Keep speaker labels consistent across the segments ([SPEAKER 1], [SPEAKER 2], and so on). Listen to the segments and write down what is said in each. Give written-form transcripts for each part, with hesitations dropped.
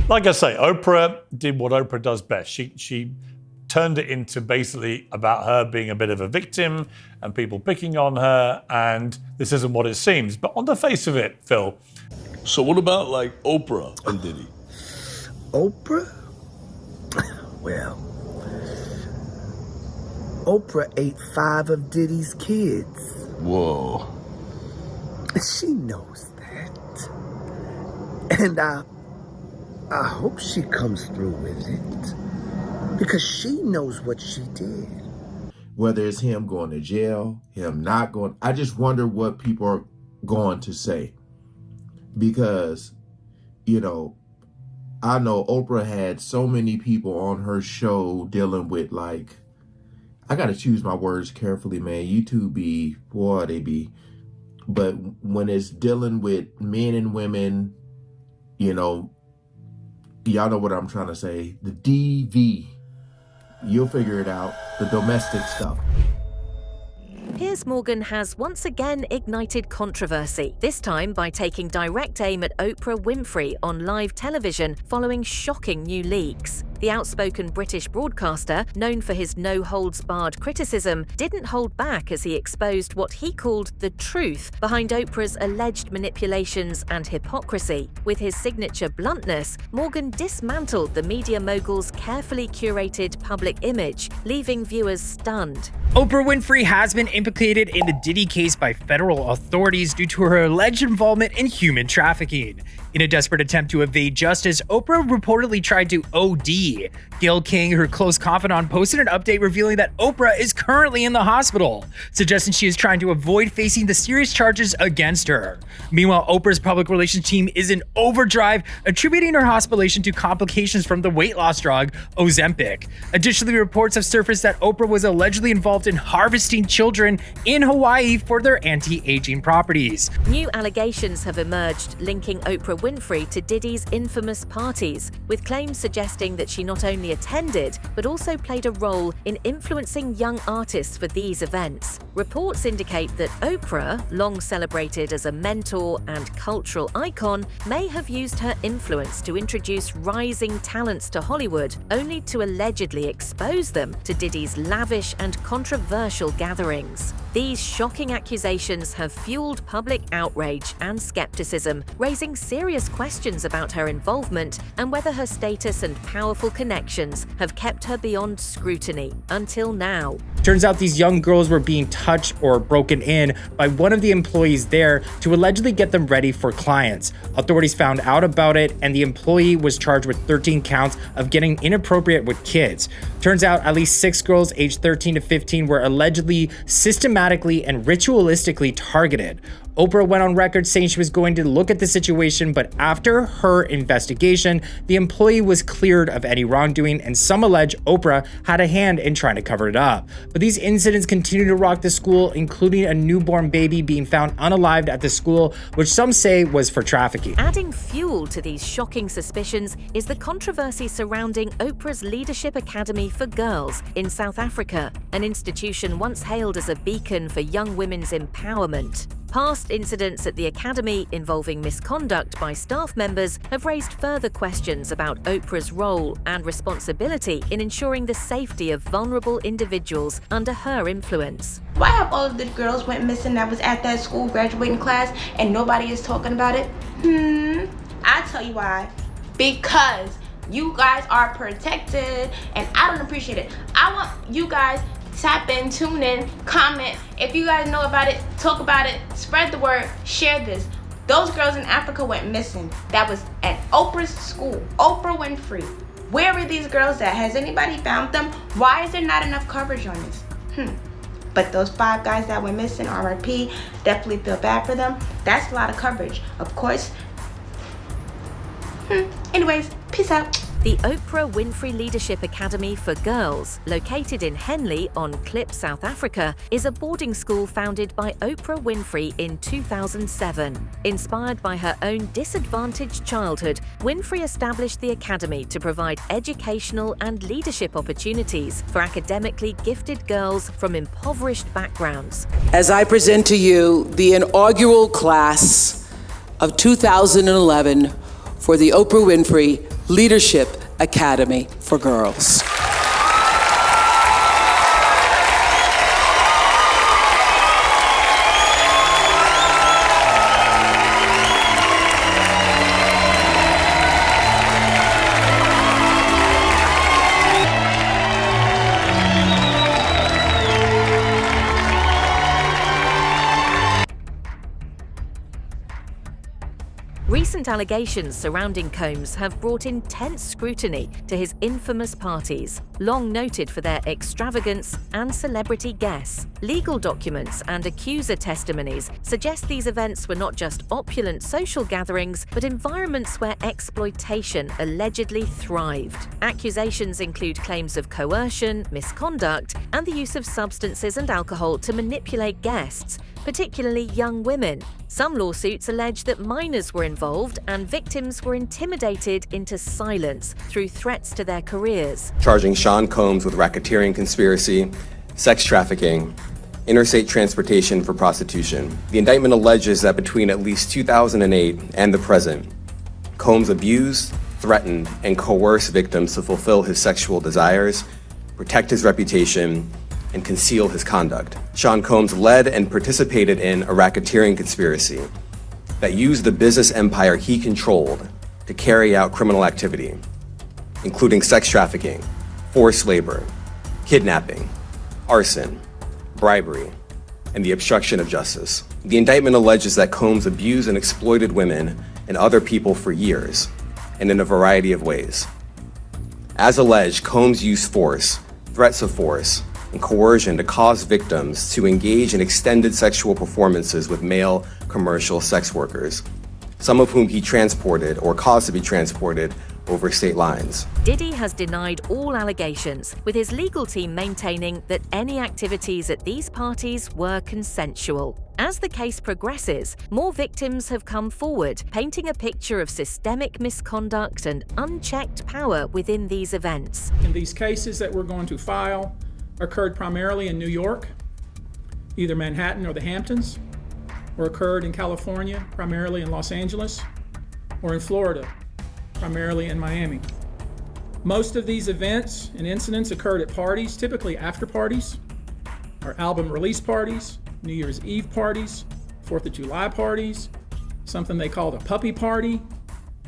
[SPEAKER 1] Like I say, Oprah did what Oprah does best. She turned it into basically about her being a bit of a victim and people picking on her, and this isn't what it seems. But on the face of it, Phil.
[SPEAKER 2] So what about like Oprah and Diddy?
[SPEAKER 3] Oprah? Well, Oprah ate 5 of Diddy's kids.
[SPEAKER 2] Whoa.
[SPEAKER 3] She knows that. And I hope she comes through with it. Because she knows what she did.
[SPEAKER 4] Whether it's him going to jail, him not going, I just wonder what people are going to say. Because, you know, I know Oprah had so many people on her show dealing with, like, I got to choose my words carefully, man. You two be, boy, they be. But when it's dealing with men and women, you know, y'all know what I'm trying to say. The DV, you'll figure it out. The domestic stuff.
[SPEAKER 5] Piers Morgan has once again ignited controversy, this time by taking direct aim at Oprah Winfrey on live television following shocking new leaks. The outspoken British broadcaster, known for his no-holds-barred criticism, didn't hold back as he exposed what he called the truth behind Oprah's alleged manipulations and hypocrisy. With his signature bluntness, Morgan dismantled the media mogul's carefully curated public image, leaving viewers stunned.
[SPEAKER 6] Oprah Winfrey has been implicated in the Diddy case by federal authorities due to her alleged involvement in human trafficking. In a desperate attempt to evade justice, Oprah reportedly tried to OD. Gayle King, her close confidant, posted an update revealing that Oprah is currently in the hospital, suggesting she is trying to avoid facing the serious charges against her. Meanwhile, Oprah's public relations team is in overdrive, attributing her hospitalization to complications from the weight loss drug Ozempic. Additionally, reports have surfaced that Oprah was allegedly involved in harvesting children in Hawaii for their anti-aging properties.
[SPEAKER 5] New allegations have emerged linking Oprah Winfrey to Diddy's infamous parties, with claims suggesting that she not only attended, but also played a role in influencing young artists for these events. Reports indicate that Oprah, long celebrated as a mentor and cultural icon, may have used her influence to introduce rising talents to Hollywood, only to allegedly expose them to Diddy's lavish and controversial gatherings. These shocking accusations have fueled public outrage and skepticism, raising serious questions about her involvement and whether her status and powerful connections have kept her beyond scrutiny until now.
[SPEAKER 6] Turns out these young girls were being touched or broken in by one of the employees there to allegedly get them ready for clients. Authorities found out about it, and the employee was charged with 13 counts of getting inappropriate with kids. Turns out at least 6 girls aged 13 to 15 were allegedly systematically and ritualistically targeted. Oprah went on record saying she was going to look at the situation, but after her investigation, the employee was cleared of any wrongdoing, and some allege Oprah had a hand in trying to cover it up. But these incidents continue to rock the school, including a newborn baby being found unalived at the school, which some say was for trafficking.
[SPEAKER 5] Adding fuel to these shocking suspicions is the controversy surrounding Oprah's Leadership Academy for Girls in South Africa, an institution once hailed as a beacon for young women's empowerment. Past incidents at the academy involving misconduct by staff members have raised further questions about Oprah's role and responsibility in ensuring the safety of vulnerable individuals under her influence.
[SPEAKER 7] Why have all of the girls went missing that was at that school graduating class and nobody is talking about it? I'll tell you why. Because you guys are protected and I don't appreciate it. I want you guys tap in, tune in, comment. If you guys know about it, talk about it, spread the word, share this. Those girls in Africa went missing. That was at Oprah's school, Oprah Winfrey. Where were these girls at? Has anybody found them? Why is there not enough coverage on this? But those 5 guys that went missing, RIP, definitely feel bad for them. That's a lot of coverage, of course. Anyways, peace out.
[SPEAKER 5] The Oprah Winfrey Leadership Academy for Girls, located in Henley on Klip, South Africa, is a boarding school founded by Oprah Winfrey in 2007. Inspired by her own disadvantaged childhood, Winfrey established the academy to provide educational and leadership opportunities for academically gifted girls from impoverished backgrounds.
[SPEAKER 8] As I present to you the inaugural class of 2011 for the Oprah Winfrey Leadership Academy for Girls.
[SPEAKER 5] Recent allegations surrounding Combs have brought intense scrutiny to his infamous parties, long noted for their extravagance and celebrity guests. Legal documents and accuser testimonies suggest these events were not just opulent social gatherings, but environments where exploitation allegedly thrived. Accusations include claims of coercion, misconduct, and the use of substances and alcohol to manipulate guests, particularly young women. Some lawsuits allege that minors were involved and victims were intimidated into silence through threats to their careers.
[SPEAKER 9] Charging Sean Combs with racketeering conspiracy, sex trafficking, interstate transportation for prostitution. The indictment alleges that between at least 2008 and the present, Combs abused, threatened, and coerced victims to fulfill his sexual desires, protect his reputation, and conceal his conduct. Sean Combs led and participated in a racketeering conspiracy that used the business empire he controlled to carry out criminal activity, including sex trafficking, forced labor, kidnapping, arson, bribery, and the obstruction of justice. The indictment alleges that Combs abused and exploited women and other people for years, and in a variety of ways. As alleged, Combs used force, threats of force, and coercion to cause victims to engage in extended sexual performances with male commercial sex workers, some of whom he transported or caused to be transported over state lines.
[SPEAKER 5] Diddy has denied all allegations, with his legal team maintaining that any activities at these parties were consensual. As the case progresses, more victims have come forward, painting a picture of systemic misconduct and unchecked power within these events.
[SPEAKER 10] In these cases that we're going to file, occurred primarily in New York, either Manhattan or the Hamptons, or occurred in California, primarily in Los Angeles, or in Florida, primarily in Miami. Most of these events and incidents occurred at parties, typically after parties, or album release parties, New Year's Eve parties, 4th of July parties, something they called a puppy party,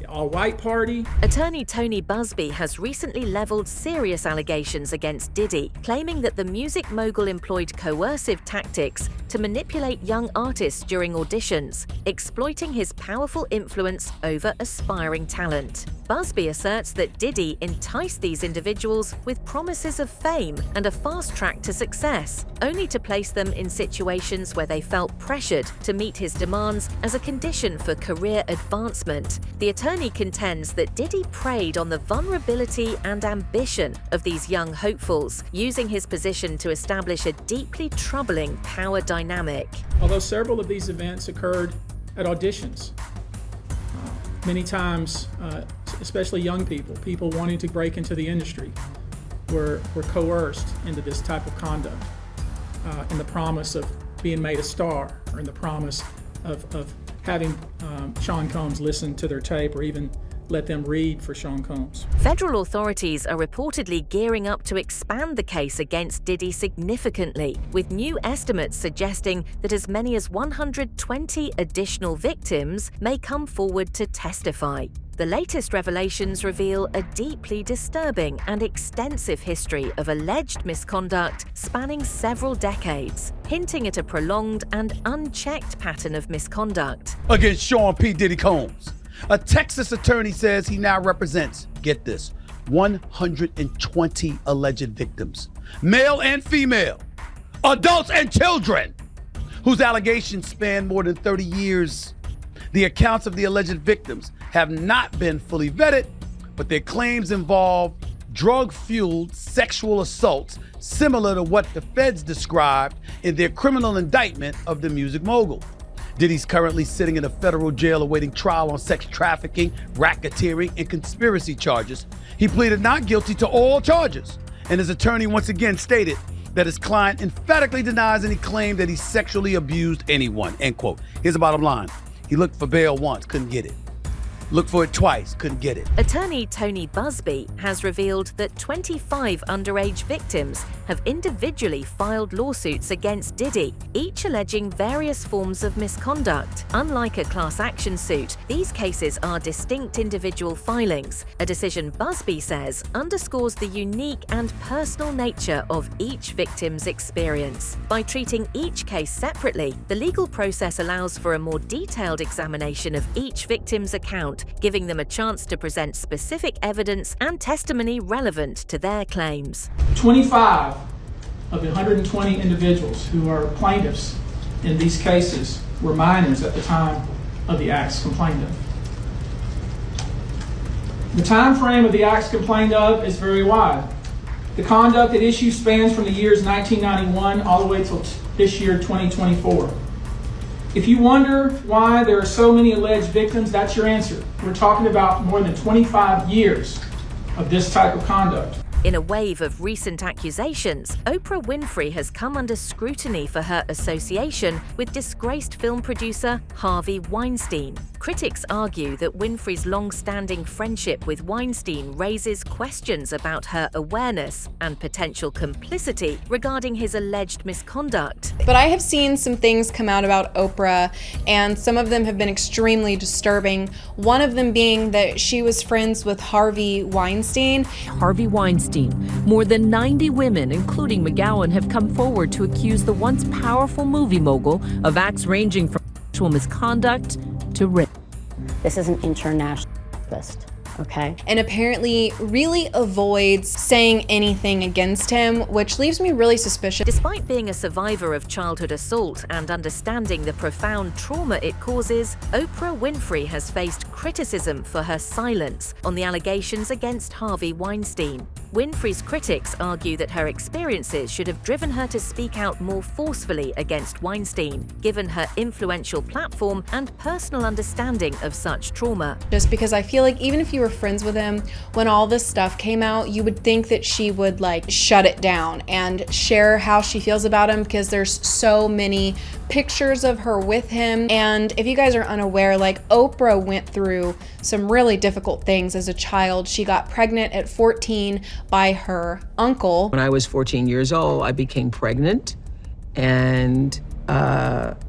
[SPEAKER 10] the all-white party.
[SPEAKER 5] Attorney Tony Busby has recently leveled serious allegations against Diddy, claiming that the music mogul employed coercive tactics to manipulate young artists during auditions, exploiting his powerful influence over aspiring talent. Busby asserts that Diddy enticed these individuals with promises of fame and a fast track to success, only to place them in situations where they felt pressured to meet his demands as a condition for career advancement. The attorney contends that Diddy preyed on the vulnerability and ambition of these young hopefuls, using his position to establish a deeply troubling power dynamic.
[SPEAKER 10] Although several of these events occurred at auditions, many times, especially young people wanting to break into the industry, were coerced into this type of conduct in the promise of being made a star, or in the promise of having Sean Combs listen to their tape or even let them read for Sean Combs.
[SPEAKER 5] Federal authorities are reportedly gearing up to expand the case against Diddy significantly, with new estimates suggesting that as many as 120 additional victims may come forward to testify. The latest revelations reveal a deeply disturbing and extensive history of alleged misconduct spanning several decades, hinting at a prolonged and unchecked pattern of misconduct.
[SPEAKER 11] Against Sean P. Diddy Combs, a Texas attorney says he now represents, get this, 120 alleged victims, male and female, adults and children, whose allegations span more than 30 years. The accounts of the alleged victims have not been fully vetted, but their claims involve drug-fueled sexual assaults similar to what the feds described in their criminal indictment of the music mogul. Diddy's currently sitting in a federal jail awaiting trial on sex trafficking, racketeering, and conspiracy charges. He pleaded not guilty to all charges, and his attorney once again stated that his client emphatically denies any claim that he sexually abused anyone, end quote. Here's the bottom line. He looked for bail once, couldn't get it. Look for it twice, couldn't get it.
[SPEAKER 5] Attorney Tony Busby has revealed that 25 underage victims have individually filed lawsuits against Diddy, each alleging various forms of misconduct. Unlike a class action suit, these cases are distinct individual filings. A decision Busby says underscores the unique and personal nature of each victim's experience. By treating each case separately, the legal process allows for a more detailed examination of each victim's account, giving them a chance to present specific evidence and testimony relevant to their claims.
[SPEAKER 10] 25 of the 120 individuals who are plaintiffs in these cases were minors at the time of the acts complained of. The time frame of the acts complained of is very wide. The conduct at issue spans from the years 1991 all the way till this year, 2024. If you wonder why there are so many alleged victims, that's your answer. We're talking about more than 25 years of this type of conduct.
[SPEAKER 5] In a wave of recent accusations, Oprah Winfrey has come under scrutiny for her association with disgraced film producer Harvey Weinstein. Critics argue that Winfrey's long-standing friendship with Weinstein raises questions about her awareness and potential complicity regarding his alleged misconduct.
[SPEAKER 12] But I have seen some things come out about Oprah, and some of them have been extremely disturbing. One of them being that she was friends with Harvey Weinstein.
[SPEAKER 13] Harvey Weinstein. More than 90 women, including McGowan, have come forward to accuse the once powerful movie mogul of acts ranging from sexual misconduct to rape.
[SPEAKER 14] This is an international list. Okay.
[SPEAKER 12] And apparently really avoids saying anything against him, which leaves me really suspicious.
[SPEAKER 5] Despite being a survivor of childhood assault and understanding the profound trauma it causes, Oprah Winfrey has faced criticism for her silence on the allegations against Harvey Weinstein. Winfrey's critics argue that her experiences should have driven her to speak out more forcefully against Weinstein, given her influential platform and personal understanding of such trauma.
[SPEAKER 12] Just because I feel like even if you were friends with him, when all this stuff came out, you would think that she would like shut it down and share how she feels about him, because there's so many pictures of her with him. And if you guys are unaware, like Oprah went through some really difficult things as a child. She got pregnant at 14 by her uncle.
[SPEAKER 15] When I was 14 years old, I became pregnant and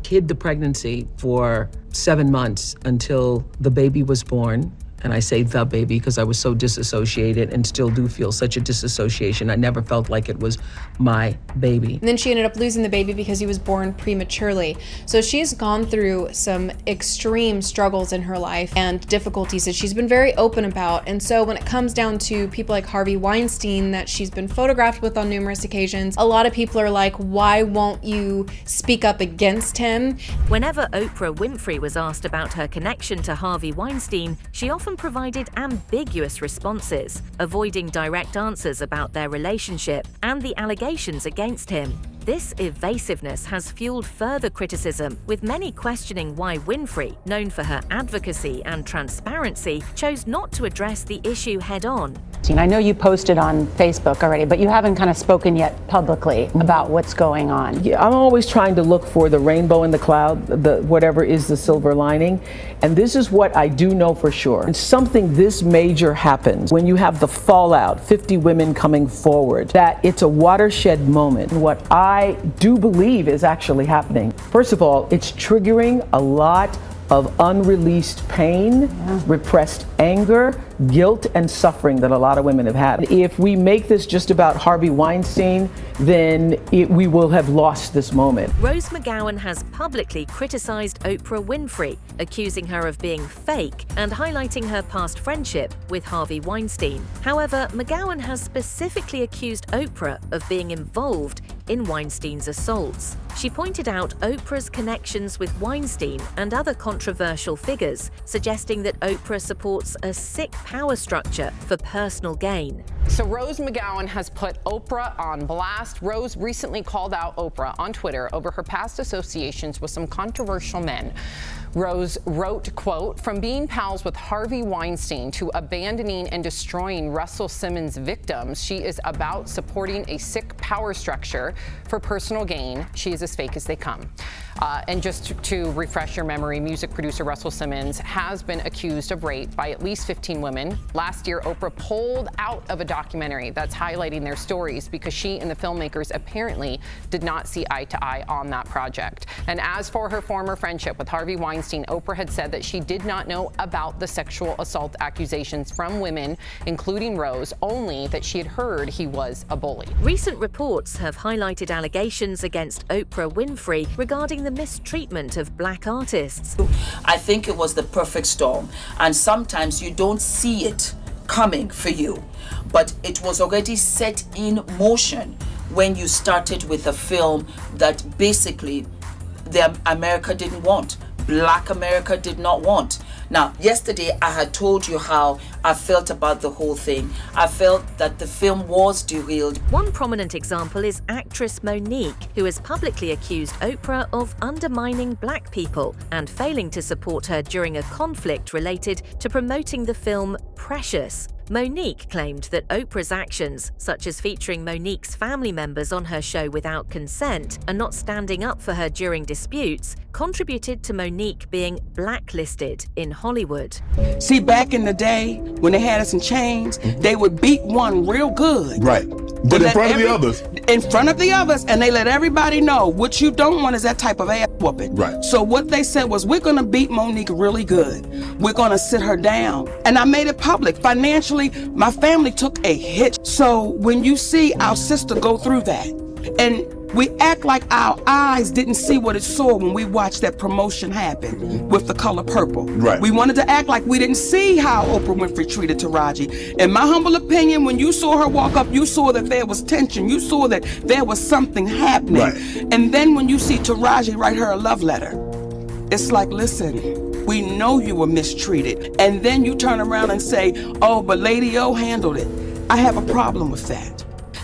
[SPEAKER 15] hid the pregnancy for 7 months until the baby was born. And I say the baby because I was so disassociated and still do feel such a disassociation. I never felt like it was my baby.
[SPEAKER 12] And then she ended up losing the baby because he was born prematurely. So she's gone through some extreme struggles in her life and difficulties that she's been very open about. And so when it comes down to people like Harvey Weinstein that she's been photographed with on numerous occasions, a lot of people are like, why won't you speak up against him?
[SPEAKER 5] Whenever Oprah Winfrey was asked about her connection to Harvey Weinstein, she often provided ambiguous responses, avoiding direct answers about their relationship and the allegations against him. This evasiveness has fueled further criticism, with many questioning why Winfrey, known for her advocacy and transparency, chose not to address the issue head-on.
[SPEAKER 14] I know you posted on Facebook already, but you haven't kind of spoken yet publicly about what's going on.
[SPEAKER 16] Yeah, I'm always trying to look for the rainbow in the cloud, whatever is the silver lining. And this is what I do know for sure. When something this major happens, when you have the fallout, 50 women coming forward, that it's a watershed moment. What I do believe is actually happening. First of all, it's triggering a lot of unreleased pain, repressed anger, guilt, and suffering that a lot of women have had. If we make this just about Harvey Weinstein, then we will have lost this moment.
[SPEAKER 5] Rose McGowan has publicly criticized Oprah Winfrey, accusing her of being fake and highlighting her past friendship with Harvey Weinstein. However, McGowan has specifically accused Oprah of being involved in Weinstein's assaults. She pointed out Oprah's connections with Weinstein and other controversial figures, suggesting that Oprah supports a sick power structure for personal gain.
[SPEAKER 17] So Rose McGowan has put Oprah on blast. Rose recently called out Oprah on Twitter over her past associations with some controversial men. Rose wrote, quote, "From being pals with Harvey Weinstein to abandoning and destroying Russell Simmons' victims, she is about supporting a sick power structure for personal gain. She is as fake as they come." And just to refresh your memory, music producer Russell Simmons has been accused of rape by at least 15 women. Last year, Oprah pulled out of a documentary that's highlighting their stories because she and the filmmakers apparently did not see eye to eye on that project. And as for her former friendship with Harvey Weinstein, Oprah had said that she did not know about the sexual assault accusations from women, including Rose, only that she had heard he was a bully.
[SPEAKER 5] Recent reports have highlighted allegations against Oprah Winfrey regarding the mistreatment of black artists.
[SPEAKER 18] I think it was the perfect storm, and sometimes you don't see it coming for you, but it was already set in motion when you started with a film that basically America didn't want. Black America did not want. Now, yesterday I had told you how I felt about the whole thing. I felt that the film was derailed.
[SPEAKER 5] One prominent example is actress Monique, who has publicly accused Oprah of undermining black people and failing to support her during a conflict related to promoting the film Precious. Monique claimed that Oprah's actions, such as featuring Monique's family members on her show without consent and not standing up for her during disputes, contributed to Monique being blacklisted in Hollywood.
[SPEAKER 19] See, back in the day, when they had us in chains, they would beat one real good.
[SPEAKER 2] Right. But in front of the others.
[SPEAKER 19] In front of the others, and they let everybody know what you don't want is that type of ass whooping.
[SPEAKER 2] Right.
[SPEAKER 19] So what they said was, we're gonna beat Monique really good. We're gonna sit her down. And I made it public. Financially, my family took a hit. So when you see our sister go through that, and we act like our eyes didn't see what it saw when we watched that promotion happen with the color purple.
[SPEAKER 2] Right.
[SPEAKER 19] We wanted to act like we didn't see how Oprah Winfrey treated Taraji. In my humble opinion, when you saw her walk up, you saw that there was tension. You saw that there was something happening.
[SPEAKER 2] Right.
[SPEAKER 19] And then when you see Taraji write her a love letter, it's like, listen, we know you were mistreated. And then you turn around and say, oh, but Lady O handled it. I have a problem with that.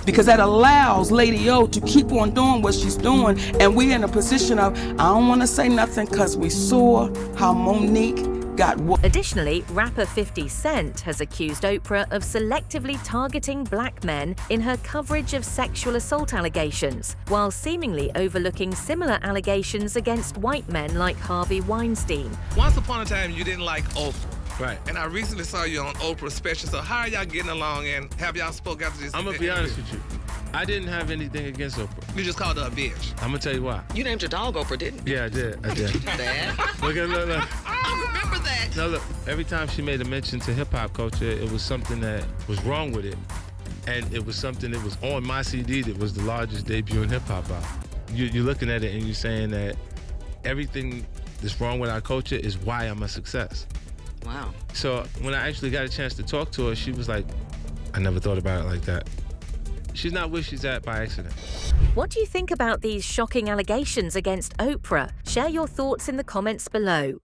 [SPEAKER 19] Because that allows Lady O to keep on doing what she's doing, and we're in a position of, I don't want to say nothing because we saw how Monique got whooped.
[SPEAKER 5] Additionally, rapper 50 Cent has accused Oprah of selectively targeting black men in her coverage of sexual assault allegations, while seemingly overlooking similar allegations against white men like Harvey Weinstein.
[SPEAKER 20] Once upon a time, you didn't like Oprah.
[SPEAKER 2] Right.
[SPEAKER 20] And I recently saw you on Oprah's special, so how are y'all getting along, and have y'all spoke after this?
[SPEAKER 21] I'm gonna be honest with you. I didn't have anything against Oprah.
[SPEAKER 20] You just called her a bitch.
[SPEAKER 21] I'm gonna tell you why.
[SPEAKER 22] You named your dog Oprah, didn't you?
[SPEAKER 21] Yeah, I did. Look.
[SPEAKER 22] I remember that.
[SPEAKER 21] No, look. Every time she made a mention to hip hop culture, it was something that was wrong with it, and it was something that was on my CD that was the largest debut in hip hop album. You're looking at it and you're saying that everything that's wrong with our culture is why I'm a success.
[SPEAKER 22] Wow.
[SPEAKER 21] So when I actually got a chance to talk to her, she was like, I never thought about it like that. She's not where she's at by accident.
[SPEAKER 5] What do you think about these shocking allegations against Oprah? Share your thoughts in the comments below.